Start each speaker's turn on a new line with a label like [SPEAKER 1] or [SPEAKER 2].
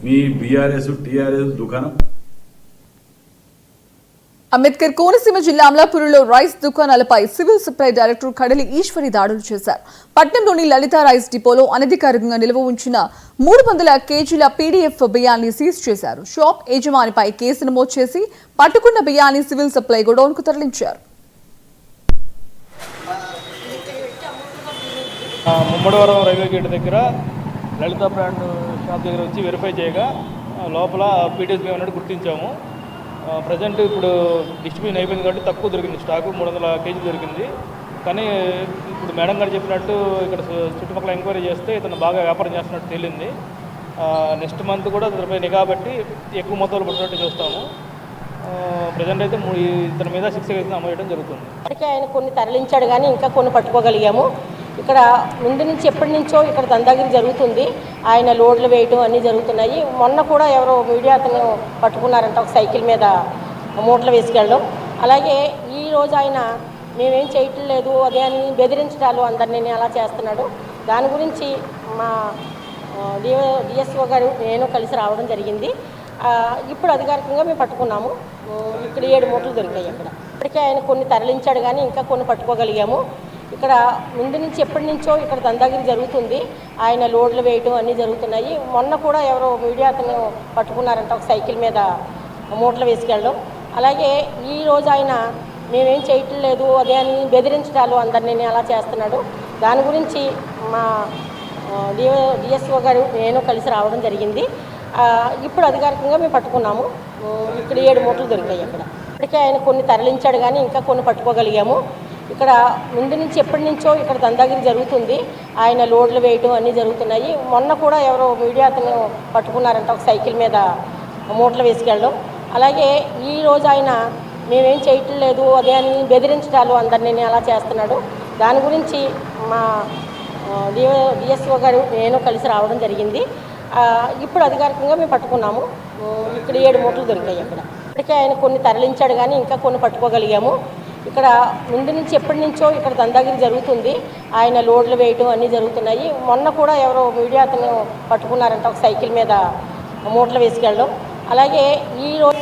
[SPEAKER 1] మీ BRS TRS దుకాణం.
[SPEAKER 2] అంబేద్కర్ కోనసీమ జిల్లా అమలాపురంలో రైస్ దుకాణాలపై సివిల్ సప్లై డైరెక్టర్ కడలి ఈశ్వరి దాడులు చేశారు. పట్నంలోని లలిత రైస్ డిపోలో అనధికారికంగా నిల్వ ఉంచిన 300 కేజీల పీడీఎఫ్ బియ్యాన్ని సీజ్ చేశారు. షాప్ యజమానిపై కేసు నమోదు చేసి పట్టుకున్న బియ్యాన్ని సివిల్ సప్లై గోడౌన్కు తరలించారు.
[SPEAKER 3] ముమ్మడివరం రైల్వే గేట్ దగ్గర లలిత బ్రాండ్ షాప్ దగ్గర వచ్చి వెరిఫై చేయగా లోపల పీటీఎస్ బియ్యం అన్నట్టు గుర్తించాము. ప్రజెంట్ ఇప్పుడు డిస్ట్రిబ్యూషన్ అయిపోయింది కాబట్టి తక్కువ దొరికింది, స్టాకు 300 కేజీలు దొరికింది. కానీ ఇప్పుడు మేడం గారు చెప్పినట్టు ఇక్కడ చుట్టుపక్కల ఎంక్వైరీ చేస్తే ఇతను బాగా వ్యాపారం చేస్తున్నట్టు తేలింది. నెక్స్ట్ మంత్ కూడా ఇతనిపై నిఘా పెట్టి ఎక్కువ మొత్తాలు పట్టినట్టు చూస్తాము. ప్రజెంట్ అయితే ఇతని మీద 6 కేసులు అమలు చేయడం జరుగుతుంది.
[SPEAKER 4] ఇప్పటికే ఆయన కొన్ని తరలించాడు కానీ ఇంకా కొన్ని పట్టుకోగలిగాము. ఇక్కడ ముందు నుంచి ఎప్పటి నుంచో ఇక్కడ దందాగిరి జరుగుతుంది. ఆయన లోడ్లు వేయటం అన్నీ జరుగుతున్నాయి. మొన్న కూడా ఎవరో మీడియా అతను పట్టుకున్నారంట, ఒక సైకిల్ మీద మూటలు వేసుకెళ్ళడం. అలాగే ఈరోజు ఆయన మేమేం చేయటం లేదు అదే అని బెదిరించడాలు అందరినీ అలా చేస్తున్నాడు. దాని గురించి మా డిఎస్ఓ గారు నేను కలిసి రావడం జరిగింది. ఇప్పుడు అధికారికంగా మేము పట్టుకున్నాము. ఇక్కడ 7 మూటలు దొరికాయి. అక్కడ ఇప్పటికే ఆయన కొన్ని తరలించాడు కానీ ఇంకా కొన్ని పట్టుకోగలిగాము. ఇక్కడ ముందు నుంచి ఎప్పటి నుంచో ఇక్కడ దందాగిరి జరుగుతుంది. ఆయన లోడ్లు వేయటం అన్నీ జరుగుతున్నాయి. మొన్న కూడా ఎవరో మీడియా అతను పట్టుకున్నారంట, ఒక సైకిల్ మీద మూటలు వేసుకెళ్ళడం. అలాగే ఈరోజు ఆయన మేమేం చేయటం లేదు అదే అని బెదిరించడాలు అందరినీ అలా చేస్తున్నాడు. దాని గురించి మా డిఎస్ఓ గారు నేను కలిసి రావడం జరిగింది. ఇప్పుడు అధికారికంగా మేము పట్టుకున్నాము. ఇక్కడ 7 మూటలు దొరికాయి. అక్కడ ఇప్పటికే ఆయన కొన్ని తరలించాడు కానీ ఇంకా కొన్ని పట్టుకోగలిగాము. ఇక్కడ ముందు నుంచి ఎప్పటి నుంచో ఇక్కడ దందాగిరి జరుగుతుంది. ఆయన లోడ్లు వేయటం అన్నీ జరుగుతున్నాయి. మొన్న కూడా ఎవరో మీడియా అతను పట్టుకున్నారంట, ఒక సైకిల్ మీద మూటలు వేసుకెళ్ళడం. అలాగే ఈరోజు ఆయన మేమేం చేయటం లేదు అదే అని బెదిరించడాలు అందరినీ అలా చేస్తున్నాడు. దాని గురించి మా డిఎస్ఓ గారు నేను కలిసి రావడం జరిగింది. ఇప్పుడు అధికారికంగా మేము పట్టుకున్నాము. ఇక్కడ 7 మూటలు దొరికాయి. అక్కడ ఇప్పటికే ఆయన కొన్ని తరలించాడు కానీ ఇంకా కొన్ని పట్టుకోగలిగాము. ఇక్కడ ముందు నుంచి ఎప్పటి నుంచో ఇక్కడ దందాగిరి జరుగుతుంది. ఆయన లోడ్లు వేయటం అన్నీ జరుగుతున్నాయి. మొన్న కూడా ఎవరో మీడియా అతను పట్టుకున్నారంట, ఒక సైకిల్ మీద మూటలు వేసుకెళ్ళడం. అలాగే ఈరోజు